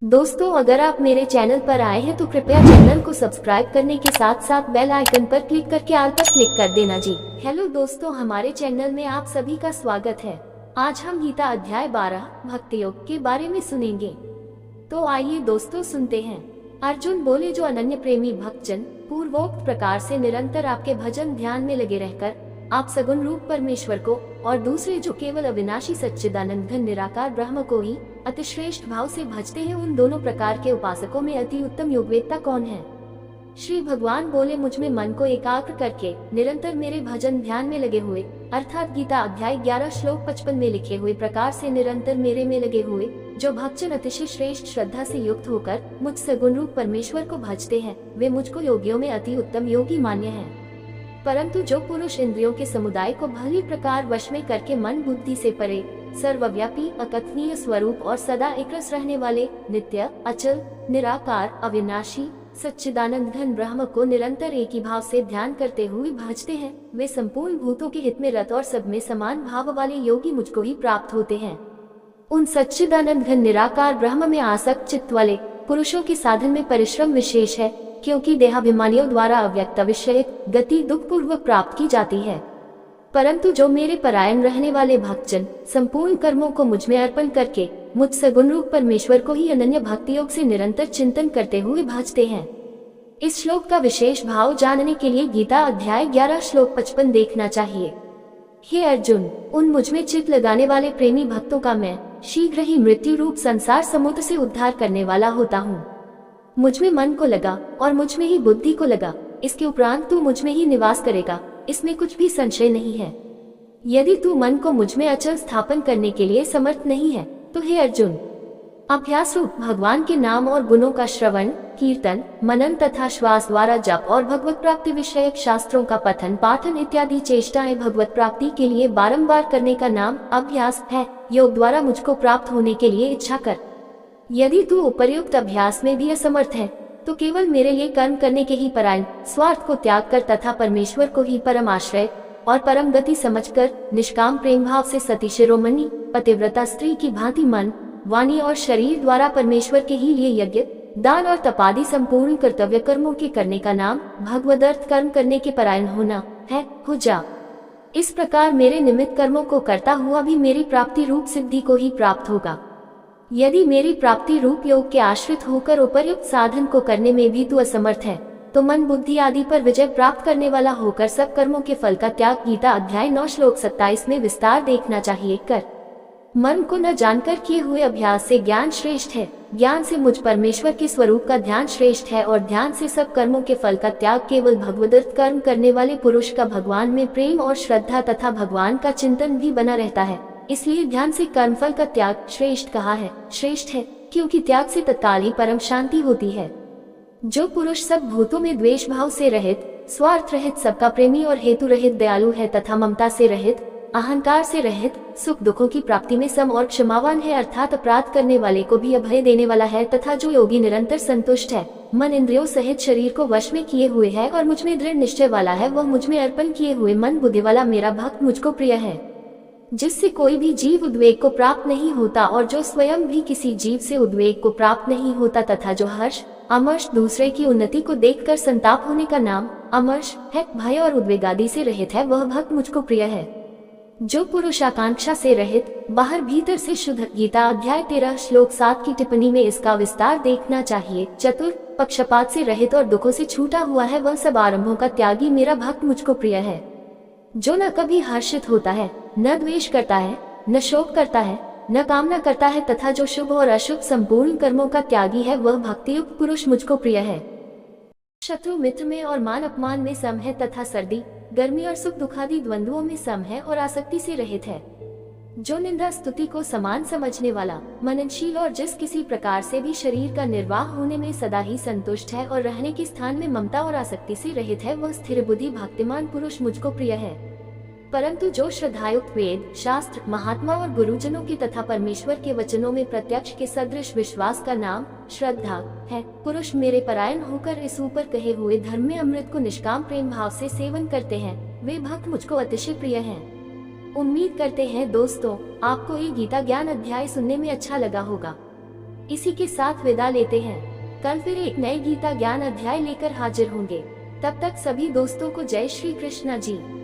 दोस्तों, अगर आप मेरे चैनल पर आए हैं तो कृपया चैनल को सब्सक्राइब करने के साथ साथ बेल आइकन पर क्लिक करके ऑल पर क्लिक कर देना जी। हेलो दोस्तों, हमारे चैनल में आप सभी का स्वागत है। आज हम गीता अध्याय 12 भक्ति योग के बारे में सुनेंगे। तो आइए दोस्तों सुनते हैं। अर्जुन बोले, जो अनन्य प्रेमी भक्तजन पूर्वोक्त प्रकार से निरंतर आपके भजन ध्यान में लगे रहकर आप सगुण रूप परमेश्वर को और दूसरे जो केवल अविनाशी सच्चिदानंद घन निराकार ब्रह्म को ही अतिश्रेष्ठ भाव से भजते हैं, उन दोनों प्रकार के उपासकों में अति उत्तम योगवेत्ता कौन है? श्री भगवान बोले, मुझ में मन को एकाग्र करके निरंतर मेरे भजन ध्यान में लगे हुए, अर्थात गीता अध्याय 11 श्लोक 55 में लिखे हुए प्रकार से निरंतर मेरे में लगे हुए जो भक्तजन अतिशय श्रेष्ठ श्रद्धा से युक्त होकर मुझ सगुण रूप परमेश्वर को भजते हैं, वे मुझको योगियों में अति उत्तम योगी मान्य हैं। परंतु जो पुरुष इंद्रियों के समुदाय को भली प्रकार वश में करके मन बुद्धि से परे सर्वव्यापी अकथनीय स्वरूप और सदा एकरस रहने वाले नित्य अचल निराकार अविनाशी सच्चिदानंद घन ब्रह्म को निरंतर एक ही भाव से ध्यान करते हुए भजते हैं, वे संपूर्ण भूतों के हित में रत और सब में समान भाव वाले योगी मुझको ही प्राप्त होते हैं। उन सच्चिदानंद घन निराकार ब्रह्म में आसक्त चित्त वाले पुरुषों के साधन में परिश्रम विशेष है, क्योंकि देहाभिमानियों द्वारा अव्यक्त विषय गति दुख पूर्वक प्राप्त की जाती है। परंतु जो मेरे परायण रहने वाले भक्तजन संपूर्ण कर्मों को मुझ में अर्पण करके मुझ सगुण रूप परमेश्वर को ही अनन्य भक्ति योग से निरंतर चिंतन करते हुए भजते हैं। इस श्लोक का विशेष भाव जानने के लिए गीता अध्याय 11 श्लोक 55 देखना चाहिए। हे अर्जुन, उन मुझ में चित्त लगाने वाले प्रेमी भक्तों का मैं शीघ्र ही मृत्यु रूप संसार समुद्र से उद्धार करने वाला होता हूँ। मुझ में मन को लगा और मुझ में ही बुद्धि को लगा, इसके उपरांत तू मुझ में ही निवास करेगा, इसमें कुछ भी संशय नहीं है। यदि तू मन को मुझ में अचल स्थापन करने के लिए समर्थ नहीं है तो हे अर्जुन, अभ्यास रूप भगवान के नाम और गुणों का श्रवण कीर्तन मनन तथा श्वास द्वारा जप और भगवत प्राप्ति विषयक शास्त्रों का पठन पाठन इत्यादि चेष्टाएं भगवत प्राप्ति के लिए बारंबार करने का नाम अभ्यास है। योग द्वारा मुझको प्राप्त होने के लिए इच्छा कर। यदि तू उपर्युक्त अभ्यास में भी असमर्थ है तो केवल मेरे लिए कर्म करने के ही परायण स्वार्थ को त्याग कर तथा परमेश्वर को ही परम आश्रय और परम गति समझकर निष्काम प्रेम भाव से सती शिरोमणि पतिव्रता स्त्री की भांति मन वाणी और शरीर द्वारा परमेश्वर के ही लिए यज्ञ दान और तपादि संपूर्ण कर्तव्य कर्मों के करने का नाम भगवदर्थ कर्म करने के परायण होना है। हो जा। इस प्रकार मेरे निमित्त कर्मों को करता हुआ भी मेरी प्राप्ति रूप सिद्धि को ही प्राप्त होगा। यदि मेरी प्राप्ति रूप योग के आश्रित होकर उपर्युक्त साधन को करने में भी तू असमर्थ है तो मन बुद्धि आदि पर विजय प्राप्त करने वाला होकर सब कर्मों के फल का त्याग गीता अध्याय 9 श्लोक 27 में विस्तार देखना चाहिए कर। मन को न जानकर किए हुए अभ्यास से ज्ञान श्रेष्ठ है, ज्ञान से मुझ परमेश्वर के स्वरूप का ध्यान श्रेष्ठ है और ध्यान से सब कर्मों के फल का त्याग केवल भगवदर्थ कर्म करने वाले पुरुष का भगवान में प्रेम और श्रद्धा तथा भगवान का चिंतन भी बना रहता है। इसलिए ध्यान से कर्मफल का त्याग श्रेष्ठ कहा है। श्रेष्ठ है क्योंकि त्याग से तत्काल ही परम शांति होती है। जो पुरुष सब भूतों में द्वेष भाव से रहित स्वार्थ रहित सबका प्रेमी और हेतु रहित दयालु है तथा ममता से रहित अहंकार से रहित सुख दुखों की प्राप्ति में सम और क्षमावान है, अर्थात अपराध करने वाले को भी अभय देने वाला है, तथा जो योगी निरंतर संतुष्ट है मन इंद्रियों सहित शरीर को वश में किए हुए है और मुझ में दृढ़ निश्चय वाला है, वह मुझ में अर्पण किए हुए मन बुद्धि वाला मेरा भक्त मुझको प्रिय है, जिससे कोई भी जीव उद्वेग को प्राप्त नहीं होता और जो स्वयं भी किसी जीव से उद्वेग को प्राप्त नहीं होता, तथा जो हर्ष अमर्ष दूसरे की उन्नति को देखकर संताप होने का नाम अमर्ष है, भय और उद्वेग आदि से रहित है, वह भक्त मुझको प्रिय है। जो पुरुष आकांक्षा से रहित बाहर भीतर से शुद्ध गीता अध्याय 13 श्लोक 7 की टिप्पणी में इसका विस्तार देखना चाहिए। चतुर पक्षपात से रहित और दुखों से छूटा हुआ है, वह सब आरंभों का त्यागी मेरा भक्त मुझको प्रिय है। जो न कभी हर्षित होता है, न द्वेष करता है, न शोक करता है, न कामना करता है, तथा जो शुभ और अशुभ संपूर्ण कर्मों का त्यागी है, वह भक्तियुक्त पुरुष मुझको प्रिय है। शत्रु मित्र में और मान अपमान में सम है तथा सर्दी गर्मी और सुख दुखादि द्वंद्वों में सम है और आसक्ति से रहित है। जो निंदा स्तुति को समान समझने वाला मननशील और जिस किसी प्रकार से भी शरीर का निर्वाह होने में सदा ही संतुष्ट है और रहने के स्थान में ममता और आसक्ति से रहित है, वह स्थिर बुद्धि भक्तिमान पुरुष मुझको प्रिय है। परंतु जो श्रद्धायुक्त वेद शास्त्र महात्मा और गुरुजनों के तथा परमेश्वर के वचनों में प्रत्यक्ष के सदृश विश्वास का नाम श्रद्धा है, पुरुष मेरे परायण होकर इस ऊपर कहे हुए धर्म में अमृत को निष्काम प्रेम भाव से सेवन करते हैं, वे भक्त मुझको अतिशय प्रिय हैं। उम्मीद करते हैं दोस्तों आपको ये गीता ज्ञान अध्याय सुनने में अच्छा लगा होगा। इसी के साथ विदा लेते हैं। कल फिर एक नए गीता ज्ञान अध्याय लेकर हाजिर होंगे। तब तक सभी दोस्तों को जय श्री कृष्णा जी।